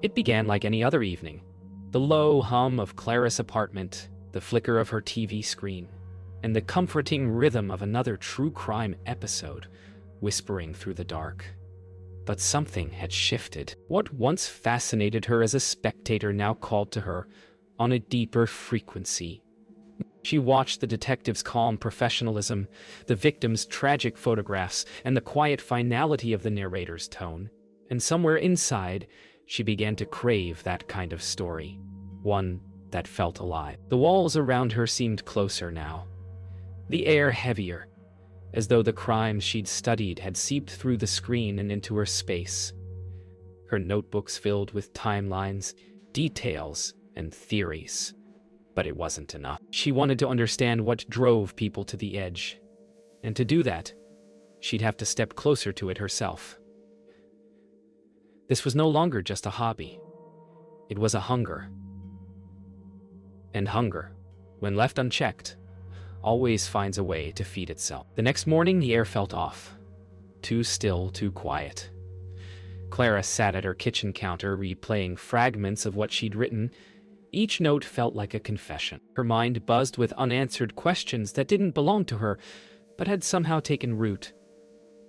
It began like any other evening. The low hum of Clara's apartment, the flicker of her TV screen, and the comforting rhythm of another true crime episode whispering through the dark. But something had shifted. What once fascinated her as a spectator now called to her on a deeper frequency. She watched the detective's calm professionalism, the victim's tragic photographs, and the quiet finality of the narrator's tone. And somewhere inside, she began to crave that kind of story, one that felt alive. The walls around her seemed closer now, the air heavier, as though the crimes she'd studied had seeped through the screen and into her space. Her notebooks filled with timelines, details, and theories. But it wasn't enough. She wanted to understand what drove people to the edge. And to do that, she'd have to step closer to it herself. This was no longer just a hobby. It was a hunger. And hunger, when left unchecked, always finds a way to feed itself. The next morning, the air felt off. Too still, too quiet. Clara sat at her kitchen counter, replaying fragments of what she'd written. Each note felt like a confession. Her mind buzzed with unanswered questions that didn't belong to her, but had somehow taken root.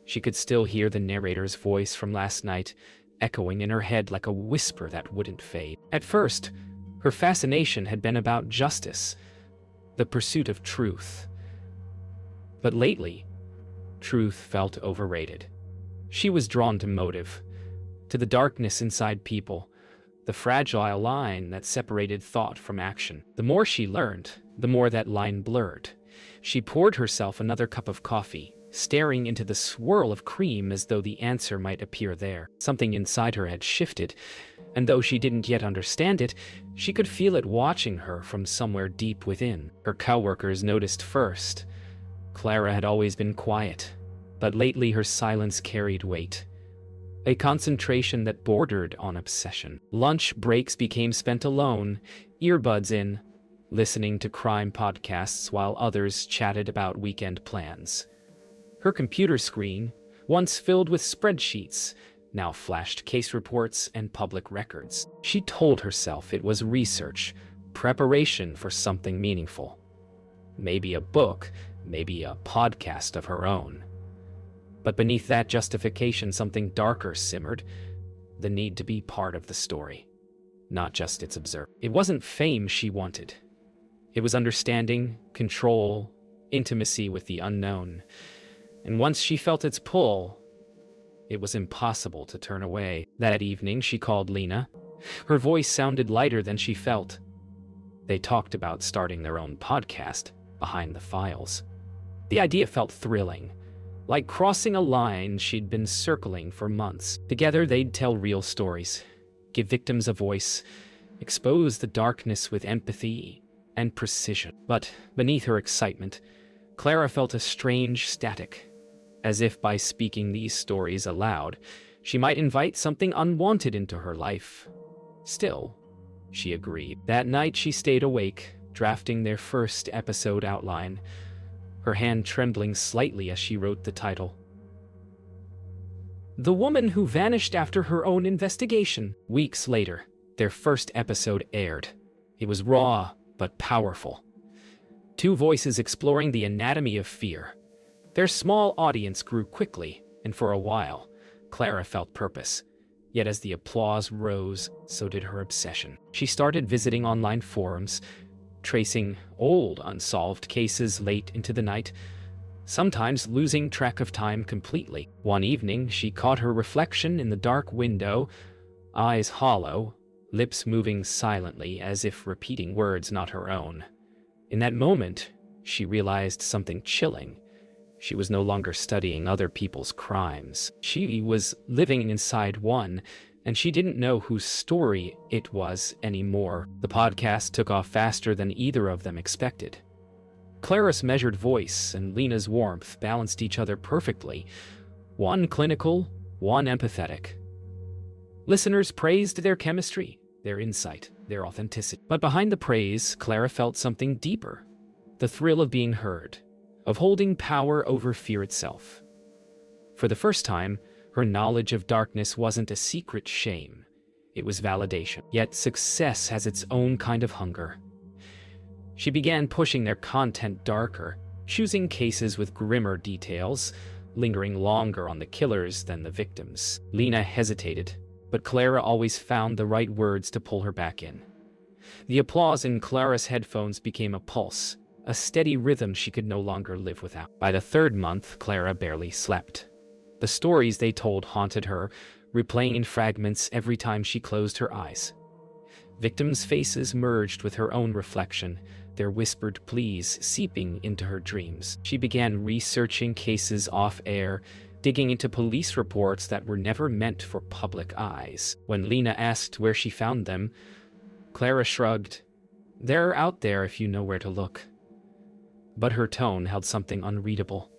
She could still hear the narrator's voice from last night, echoing in her head like a whisper that wouldn't fade. At first, her fascination had been about justice, the pursuit of truth. But lately, truth felt overrated. She was drawn to motive, to the darkness inside people, the fragile line that separated thought from action. The more she learned, the more that line blurred. She poured herself another cup of coffee, staring into the swirl of cream as though the answer might appear there. Something inside her had shifted, and though she didn't yet understand it, she could feel it watching her from somewhere deep within. Her coworkers noticed first. Clara had always been quiet, but lately her silence carried weight. A concentration that bordered on obsession. Lunch breaks became spent alone, earbuds in, listening to crime podcasts while others chatted about weekend plans. Her computer screen, once filled with spreadsheets, now flashed case reports and public records. She told herself it was research, preparation for something meaningful. Maybe a book, maybe a podcast of her own. But beneath that justification, something darker simmered, the need to be part of the story, not just its observer. It wasn't fame she wanted. It was understanding, control, intimacy with the unknown. And once she felt its pull, it was impossible to turn away. That evening, she called Lena. Her voice sounded lighter than she felt. They talked about starting their own podcast, Behind the Files. The idea felt thrilling, like crossing a line she'd been circling for months. Together, they'd tell real stories, give victims a voice, expose the darkness with empathy and precision. But beneath her excitement, Clara felt a strange static. As if by speaking these stories aloud, she might invite something unwanted into her life. Still, she agreed. That night she stayed awake, drafting their first episode outline, her hand trembling slightly as she wrote the title. The Woman Who Vanished After Her Own Investigation. Weeks later, their first episode aired. It was raw, but powerful. Two voices exploring the anatomy of fear. Their small audience grew quickly, and for a while, Clara felt purpose. Yet as the applause rose, so did her obsession. She started visiting online forums, tracing old unsolved cases late into the night, sometimes losing track of time completely. One evening, she caught her reflection in the dark window, eyes hollow, lips moving silently as if repeating words not her own. In that moment, she realized something chilling. She was no longer studying other people's crimes. She was living inside one, and she didn't know whose story it was anymore. The podcast took off faster than either of them expected. Clara's measured voice and Lena's warmth balanced each other perfectly, one clinical, one empathetic. Listeners praised their chemistry, their insight, their authenticity. But behind the praise, Clara felt something deeper, the thrill of being heard, of holding power over fear itself. For the first time, her knowledge of darkness wasn't a secret shame. It was validation. Yet success has its own kind of hunger. She began pushing their content darker, choosing cases with grimmer details, lingering longer on the killers than the victims. Lena hesitated, but Clara always found the right words to pull her back in. The applause in Clara's headphones became a pulse, a steady rhythm she could no longer live without. By the third month, Clara barely slept. The stories they told haunted her, replaying in fragments every time she closed her eyes. Victims' faces merged with her own reflection, their whispered pleas seeping into her dreams. She began researching cases off-air, digging into police reports that were never meant for public eyes. When Lena asked where she found them, Clara shrugged. "They're out there if you know where to look." But her tone held something unreadable.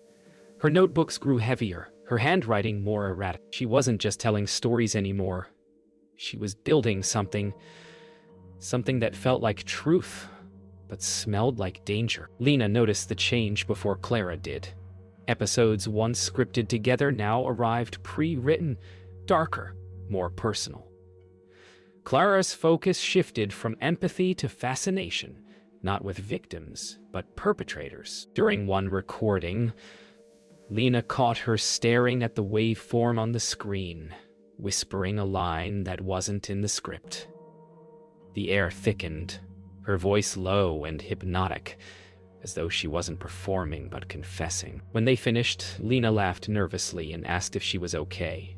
Her notebooks grew heavier, her handwriting more erratic. She wasn't just telling stories anymore. She was building something that felt like truth, but smelled like danger. Lena noticed the change before Clara did. Episodes once scripted together now arrived pre-written, darker, more personal. Clara's focus shifted from empathy to fascination, not with victims, but perpetrators. During one recording, Lena caught her staring at the waveform on the screen, whispering a line that wasn't in the script. The air thickened, her voice low and hypnotic, as though she wasn't performing but confessing. When they finished, Lena laughed nervously and asked if she was okay.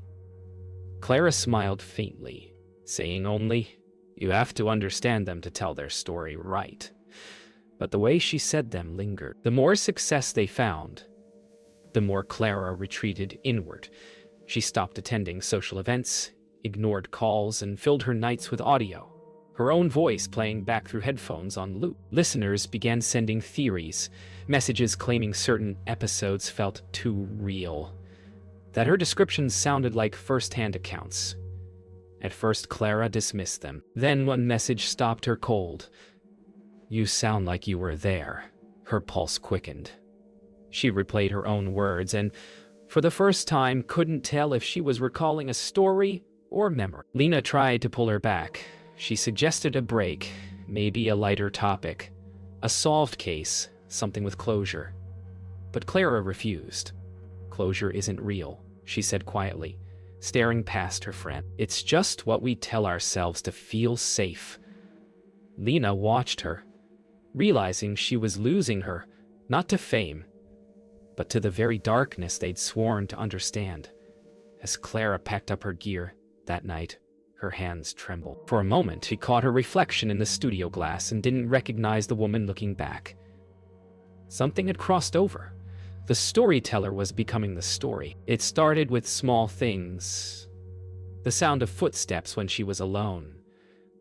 Clara smiled faintly, saying only, "You have to understand them to tell their story right." But the way she said them lingered. The more success they found, the more Clara retreated inward. She stopped attending social events, ignored calls, and filled her nights with audio, her own voice playing back through headphones on loop. Listeners began sending theories, messages claiming certain episodes felt too real, that her descriptions sounded like first-hand accounts. At first, Clara dismissed them. Then one message stopped her cold. "You sound like you were there." Her pulse quickened. She replayed her own words and, for the first time, couldn't tell if she was recalling a story or memory. Lena tried to pull her back. She suggested a break, maybe a lighter topic, a solved case, something with closure. But Clara refused. "Closure isn't real," she said quietly, staring past her friend. "It's just what we tell ourselves to feel safe." Lena watched her, realizing she was losing her, not to fame, but to the very darkness they'd sworn to understand. As Clara packed up her gear that night, her hands trembled. For a moment, she caught her reflection in the studio glass and didn't recognize the woman looking back. Something had crossed over. The storyteller was becoming the story. It started with small things. The sound of footsteps when she was alone.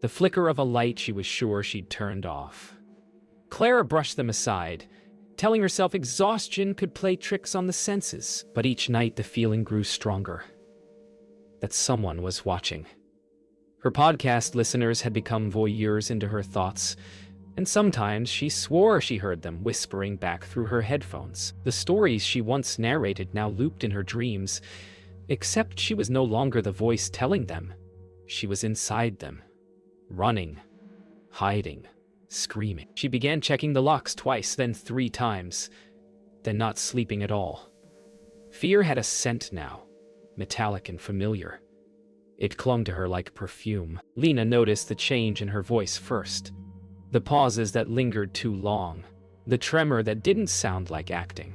The flicker of a light she was sure she'd turned off. Clara brushed them aside, telling herself exhaustion could play tricks on the senses. But each night the feeling grew stronger. That someone was watching. Her podcast listeners had become voyeurs into her thoughts, and sometimes she swore she heard them whispering back through her headphones. The stories she once narrated now looped in her dreams, except she was no longer the voice telling them. She was inside them, running, hiding, screaming. She began checking the locks twice, then 3 times, then not sleeping at all. Fear had a scent now, metallic and familiar. It clung to her like perfume. Lena noticed the change in her voice first. The pauses that lingered too long. The tremor that didn't sound like acting.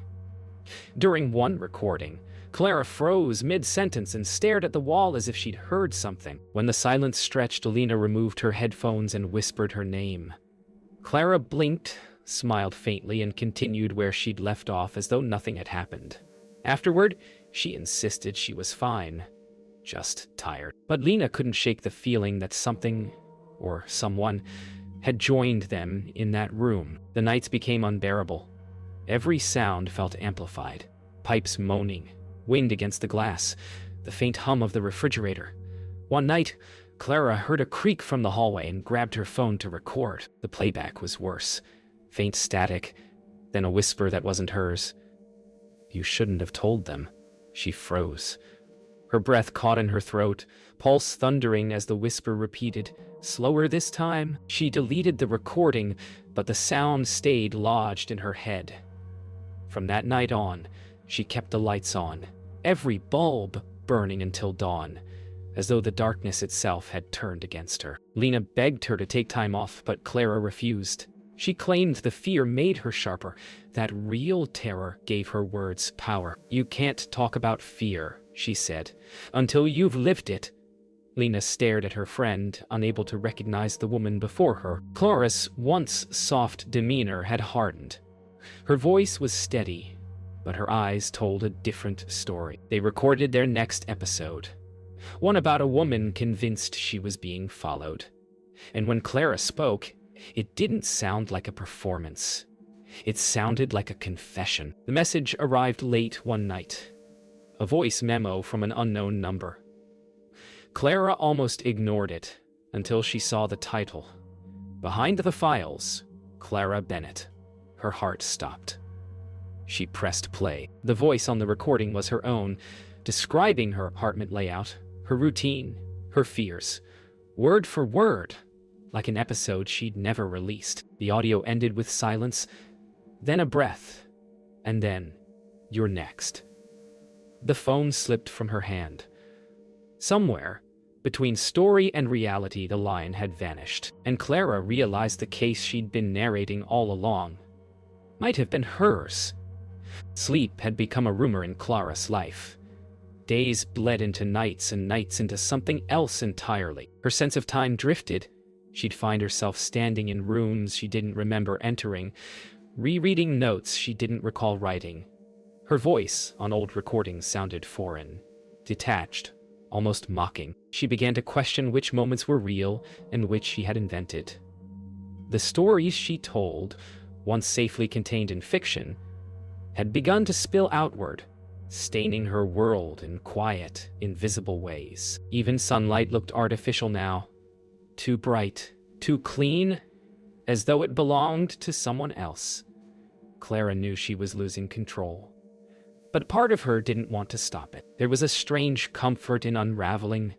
During one recording, Clara froze mid-sentence and stared at the wall as if she'd heard something. When the silence stretched, Lena removed her headphones and whispered her name. Clara blinked, smiled faintly, and continued where she'd left off as though nothing had happened. Afterward, she insisted she was fine. Just tired. But Lena couldn't shake the feeling that something, or someone, had joined them in that room. The nights became unbearable. Every sound felt amplified. Pipes moaning, wind against the glass, the faint hum of the refrigerator. One night, Clara heard a creak from the hallway and grabbed her phone to record. The playback was worse. Faint static, then a whisper that wasn't hers. "You shouldn't have told them." She froze. Her breath caught in her throat, pulse thundering as the whisper repeated, "Slower this time." She deleted the recording, but the sound stayed lodged in her head. From that night on, she kept the lights on, every bulb burning until dawn, as though the darkness itself had turned against her. Lena begged her to take time off, but Clara refused. She claimed the fear made her sharper, that real terror gave her words power. "You can't talk about fear," she said, "until you've lived it." Lena stared at her friend, unable to recognize the woman before her. Clara's once soft demeanor had hardened. Her voice was steady, but her eyes told a different story. They recorded their next episode, one about a woman convinced she was being followed. And when Clara spoke, it didn't sound like a performance. It sounded like a confession. The message arrived late one night, a voice memo from an unknown number. Clara almost ignored it until she saw the title. Behind the files, Clara Bennett. Her heart stopped. She pressed play. The voice on the recording was her own, describing her apartment layout, her routine, her fears, word for word, like an episode she'd never released. The audio ended with silence, then a breath, and then, "You're next." The phone slipped from her hand. Somewhere, between story and reality, the line had vanished, and Clara realized the case she'd been narrating all along might have been hers. Sleep had become a rumor in Clara's life. Days bled into nights and nights into something else entirely. Her sense of time drifted. She'd find herself standing in rooms she didn't remember entering, rereading notes she didn't recall writing. Her voice on old recordings sounded foreign, detached, almost mocking. She began to question which moments were real and which she had invented. The stories she told, once safely contained in fiction, had begun to spill outward, staining her world in quiet, invisible ways. Even sunlight looked artificial now, too bright, too clean, as though it belonged to someone else. Clara knew she was losing control, but part of her didn't want to stop it. There was a strange comfort in unraveling,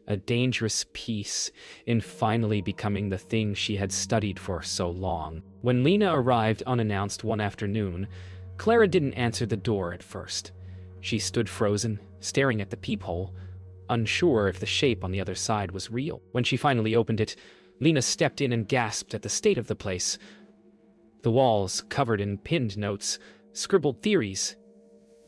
a dangerous peace in finally becoming the thing she had studied for so long. When Lena arrived unannounced one afternoon, Clara didn't answer the door at first. She stood frozen, staring at the peephole, unsure if the shape on the other side was real. When she finally opened it, Lena stepped in and gasped at the state of the place. The walls covered in pinned notes, scribbled theories,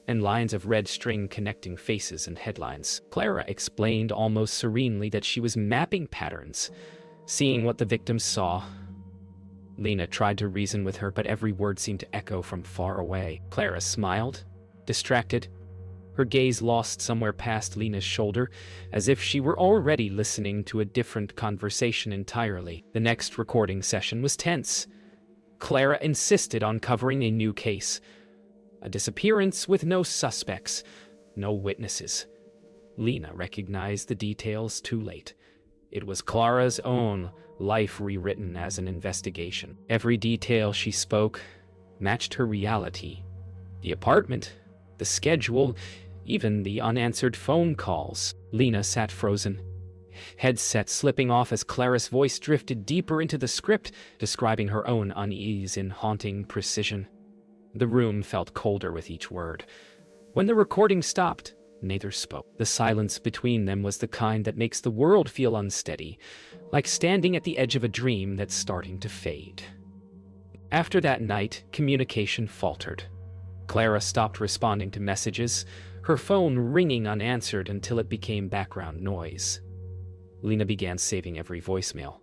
and lines of red string connecting faces and headlines. Clara explained almost serenely that she was mapping patterns, seeing what the victims saw. Lena tried to reason with her, but every word seemed to echo from far away. Clara smiled, distracted, her gaze lost somewhere past Lena's shoulder, as if she were already listening to a different conversation entirely. The next recording session was tense. Clara insisted on covering a new case, a disappearance with no suspects, no witnesses. Lena recognized the details too late. It was Clara's own life rewritten as an investigation. Every detail she spoke matched her reality. The apartment, the schedule, even the unanswered phone calls. Lena sat frozen, headset slipping off as Clara's voice drifted deeper into the script, describing her own unease in haunting precision. The room felt colder with each word. When the recording stopped, neither spoke. The silence between them was the kind that makes the world feel unsteady, like standing at the edge of a dream that's starting to fade. After that night, communication faltered. Clara stopped responding to messages, her phone ringing unanswered until it became background noise. Lena began saving every voicemail,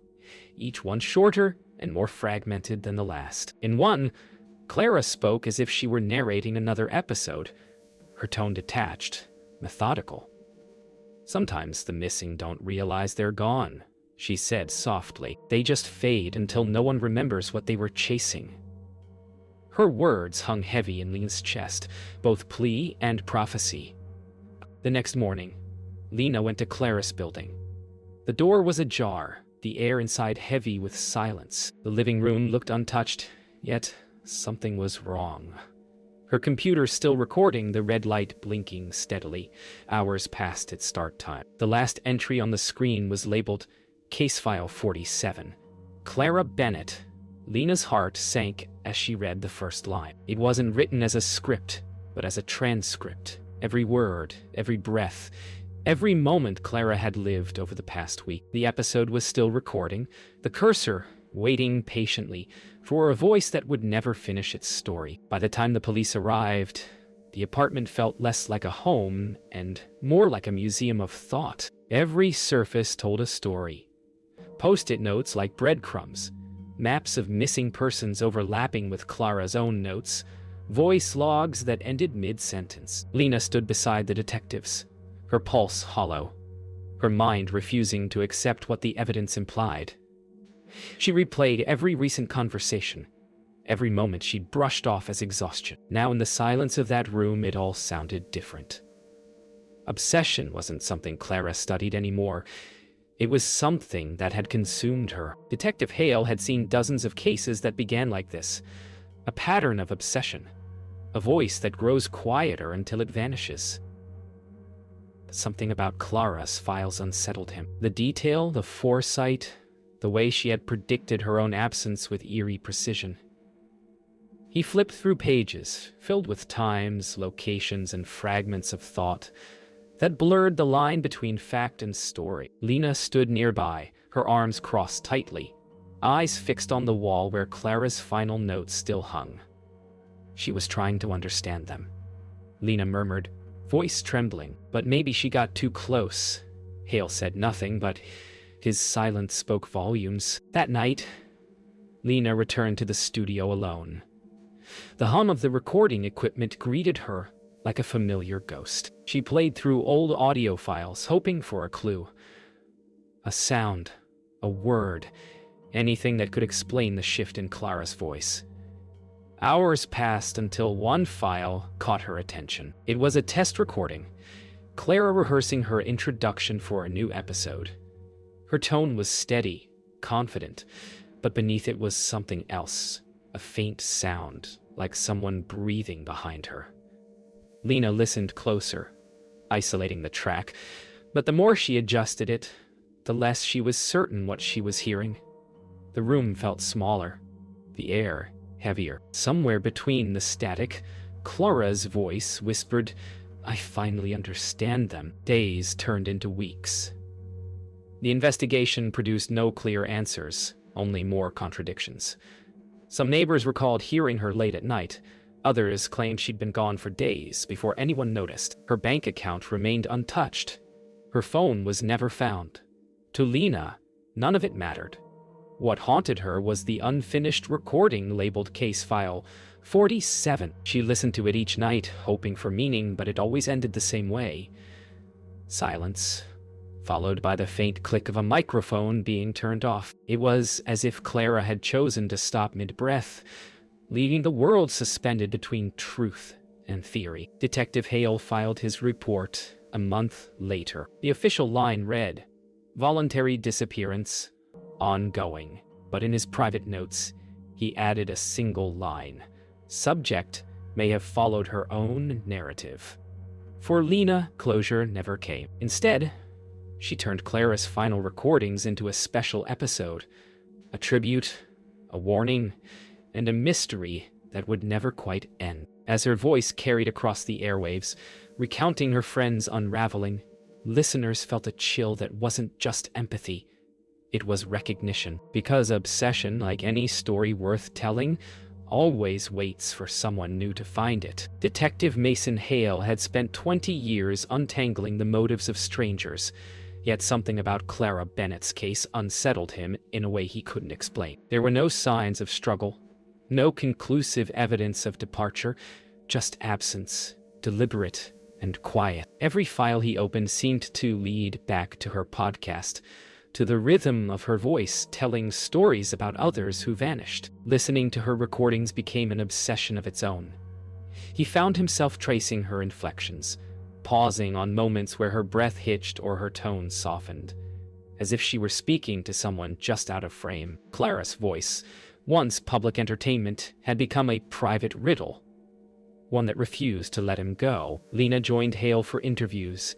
each one shorter and more fragmented than the last. In one, Clara spoke as if she were narrating another episode, her tone detached, methodical. "Sometimes the missing don't realize they're gone," she said softly. "They just fade until no one remembers what they were chasing." Her words hung heavy in Lena's chest, both plea and prophecy. The next morning, Lena went to Clara's building. The door was ajar, the air inside heavy with silence. The living room looked untouched, yet something was wrong. Her computer still recording, the red light blinking steadily, hours past its start time. The last entry on the screen was labeled Case File 47. Clara Bennett. Lena's heart sank as she read the first line. It wasn't written as a script, but as a transcript. Every word, every breath, every moment Clara had lived over the past week. The episode was still recording, the cursor waiting patiently for a voice that would never finish its story. By the time the police arrived, the apartment felt less like a home and more like a museum of thought. Every surface told a story. Post-it notes like breadcrumbs, maps of missing persons overlapping with Clara's own notes, voice logs that ended mid-sentence. Lena stood beside the detectives, her pulse hollow, her mind refusing to accept what the evidence implied. She replayed every recent conversation, every moment she'd brushed off as exhaustion. Now in the silence of that room, it all sounded different. Obsession wasn't something Clara studied anymore. It was something that had consumed her. Detective Hale had seen dozens of cases that began like this. A pattern of obsession. A voice that grows quieter until it vanishes. But something about Clara's files unsettled him. The detail, the foresight, the way she had predicted her own absence with eerie precision. He flipped through pages, filled with times, locations, and fragments of thought that blurred the line between fact and story. Lena stood nearby, her arms crossed tightly, eyes fixed on the wall where Clara's final notes still hung. She was trying to understand them. Lena murmured, voice trembling, but maybe she got too close. Hale said nothing, but his silence spoke volumes. That night, Lena returned to the studio alone. The hum of the recording equipment greeted her like a familiar ghost. She played through old audio files, hoping for a clue. A sound, a word, anything that could explain the shift in Clara's voice. Hours passed until one file caught her attention. It was a test recording, Clara rehearsing her introduction for a new episode. Her tone was steady, confident, but beneath it was something else, a faint sound, like someone breathing behind her. Lena listened closer, isolating the track, but the more she adjusted it, the less she was certain what she was hearing. The room felt smaller, the air heavier. Somewhere between the static, Clara's voice whispered, "I finally understand them." Days turned into weeks. The investigation produced no clear answers, only more contradictions. Some neighbors recalled hearing her late at night. Others claimed she'd been gone for days before anyone noticed. Her bank account remained untouched. Her phone was never found. To Lena, none of it mattered. What haunted her was the unfinished recording labeled Case File 47. She listened to it each night, hoping for meaning, but it always ended the same way. Silence, followed by the faint click of a microphone being turned off. It was as if Clara had chosen to stop mid-breath, leaving the world suspended between truth and theory. Detective Hale filed his report a month later. The official line read, "Voluntary disappearance, ongoing." But in his private notes, he added a single line. Subject may have followed her own narrative. For Lena, closure never came. Instead, she turned Clara's final recordings into a special episode, a tribute, a warning, and a mystery that would never quite end. As her voice carried across the airwaves, recounting her friend's unraveling, listeners felt a chill that wasn't just empathy. It was recognition, because obsession, like any story worth telling, always waits for someone new to find it. Detective Mason Hale had spent 20 years untangling the motives of strangers, yet something about Clara Bennett's case unsettled him in a way he couldn't explain. There were no signs of struggle, no conclusive evidence of departure, just absence, deliberate and quiet. Every file he opened seemed to lead back to her podcast, to the rhythm of her voice telling stories about others who vanished. Listening to her recordings became an obsession of its own. He found himself tracing her inflections, pausing on moments where her breath hitched or her tone softened, as if she were speaking to someone just out of frame. Clara's voice, once public entertainment, had become a private riddle. one that refused to let him go. Lena joined Hale for interviews,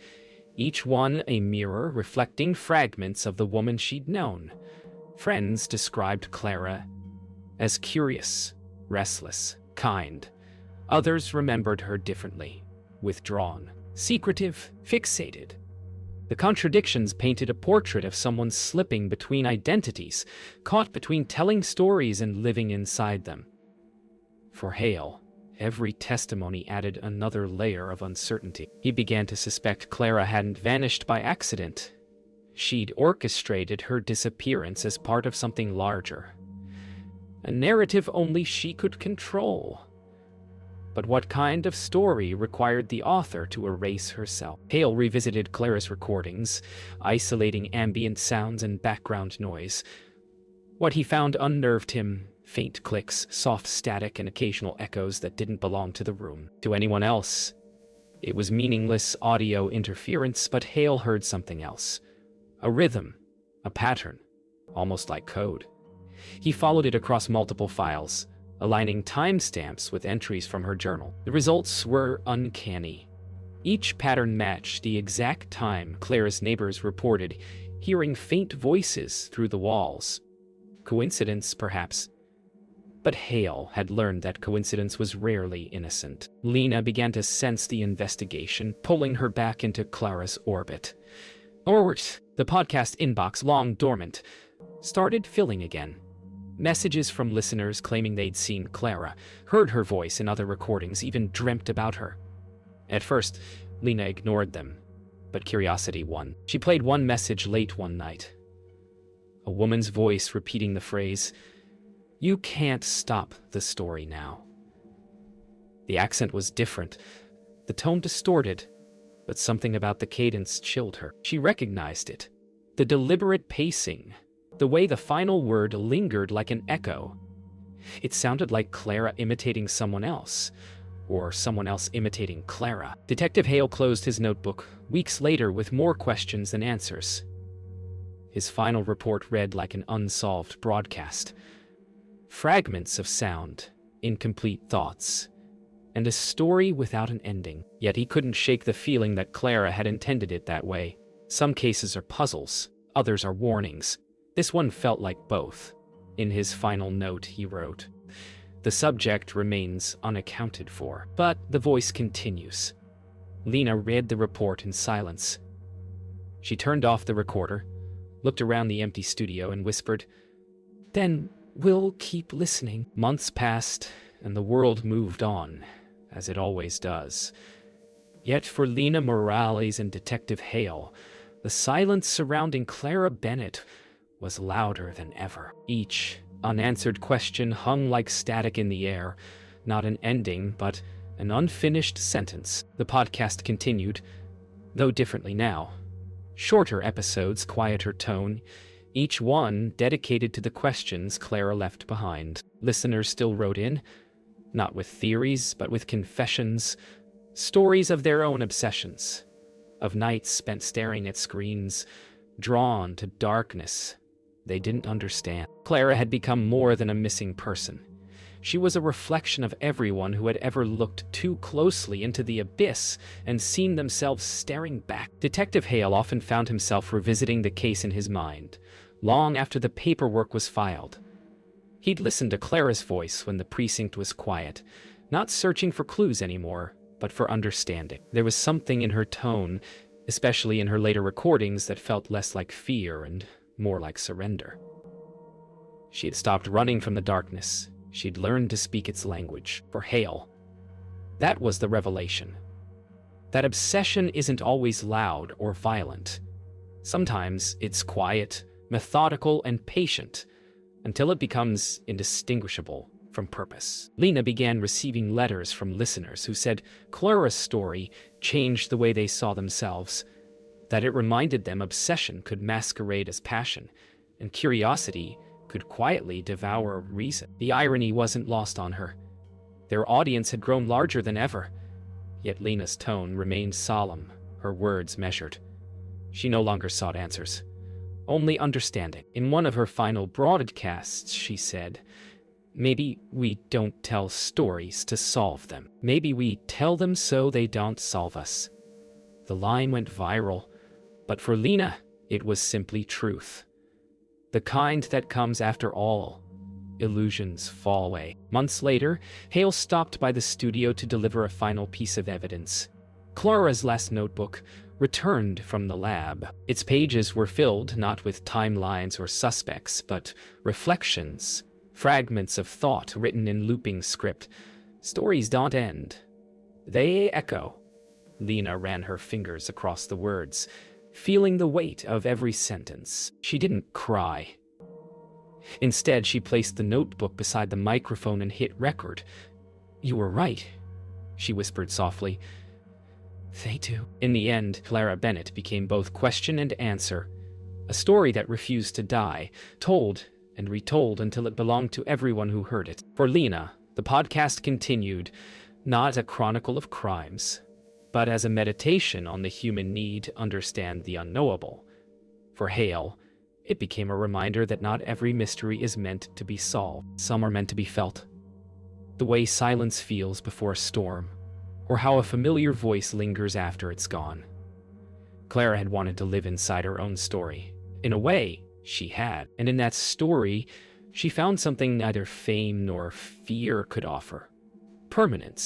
each one a mirror reflecting fragments of the woman she'd known. Friends described Clara as curious, restless, kind. Others remembered her differently, withdrawn, secretive, fixated. The contradictions painted a portrait of someone slipping between identities, caught between telling stories and living inside them. For Hale, every testimony added another layer of uncertainty. He began to suspect Clara hadn't vanished by accident. She'd orchestrated her disappearance as part of something larger. A narrative only she could control. But what kind of story required the author to erase herself? Hale revisited Clara's recordings, isolating ambient sounds and background noise. What he found unnerved him: faint clicks, soft static, and occasional echoes that didn't belong to the room. To anyone else, it was meaningless audio interference, but Hale heard something else. A rhythm, a pattern, almost like code. He followed it across multiple files, aligning timestamps with entries from her journal. The results were uncanny. Each pattern matched the exact time Clara's neighbors reported hearing faint voices through the walls. Coincidence, perhaps? But Hale had learned that coincidence was rarely innocent. Lena began to sense the investigation, pulling her back into Clara's orbit. The podcast inbox, long dormant, started filling again. Messages from listeners claiming they'd seen Clara, heard her voice in other recordings, even dreamt about her. At first, Lena ignored them, but curiosity won. She played one message late one night. A woman's voice repeating the phrase, "You can't stop the story now." The accent was different, the tone distorted, but something about the cadence chilled her. She recognized it. The deliberate pacing, the way the final word lingered like an echo. It sounded like Clara imitating someone else, or someone else imitating Clara. Detective Hale closed his notebook weeks later with more questions than answers. His final report read like an unsolved broadcast. Fragments of sound, incomplete thoughts, and a story without an ending. Yet he couldn't shake the feeling that Clara had intended it that way. Some cases are puzzles, others are warnings. This one felt like both. In his final note, he wrote, "The subject remains unaccounted for." But the voice continues. Lena read the report in silence. She turned off the recorder, looked around the empty studio, and whispered, "Then we'll keep listening." Months passed, and the world moved on, as it always does. Yet for Lena Morales and Detective Hale, the silence surrounding Clara Bennett was louder than ever. Each unanswered question hung like static in the air, not an ending, but an unfinished sentence. The podcast continued, though differently now. Shorter episodes, quieter tone, each one dedicated to the questions Clara left behind. Listeners still wrote in, not with theories, but with confessions, stories of their own obsessions, of nights spent staring at screens, drawn to darkness they didn't understand. Clara had become more than a missing person. She was a reflection of everyone who had ever looked too closely into the abyss and seen themselves staring back. Detective Hale often found himself revisiting the case in his mind, long after the paperwork was filed. He'd listen to Clara's voice when the precinct was quiet, not searching for clues anymore, but for understanding. There was something in her tone, especially in her later recordings, that felt less like fear and more like surrender. She had stopped running from the darkness. She'd learned to speak its language. For Hale, that was the revelation. That obsession isn't always loud or violent. Sometimes it's quiet, methodical, and patient, until it becomes indistinguishable from purpose. Lena began receiving letters from listeners who said Clara's story changed the way they saw themselves, that it reminded them obsession could masquerade as passion, and curiosity could quietly devour reason. The irony wasn't lost on her. Their audience had grown larger than ever, yet Lena's tone remained solemn, her words measured. She no longer sought answers, only understanding. In one of her final broadcasts, she said, Maybe we don't tell stories to solve them. Maybe we tell them so they don't solve us. The line went viral, but for Lena, it was simply truth. The kind that comes after all illusions fall away. Months later, Hale stopped by the studio to deliver a final piece of evidence. Clara's last notebook returned from the lab. Its pages were filled not with timelines or suspects, but reflections, fragments of thought written in looping script. Stories don't end. They echo. Lena ran her fingers across the words, feeling the weight of every sentence. She didn't cry. Instead, she placed the notebook beside the microphone and hit record. "You were right," she whispered softly. "They do." In the end, Clara Bennett became both question and answer, a story that refused to die, told and retold until it belonged to everyone who heard it. For Lena, the podcast continued, not as a chronicle of crimes, but as a meditation on the human need to understand the unknowable. For Hale, it became a reminder that not every mystery is meant to be solved. Some are meant to be felt. The way silence feels before a storm, or how a familiar voice lingers after it's gone. Clara had wanted to live inside her own story. In a way, she had. And in that story, she found something neither fame nor fear could offer: permanence.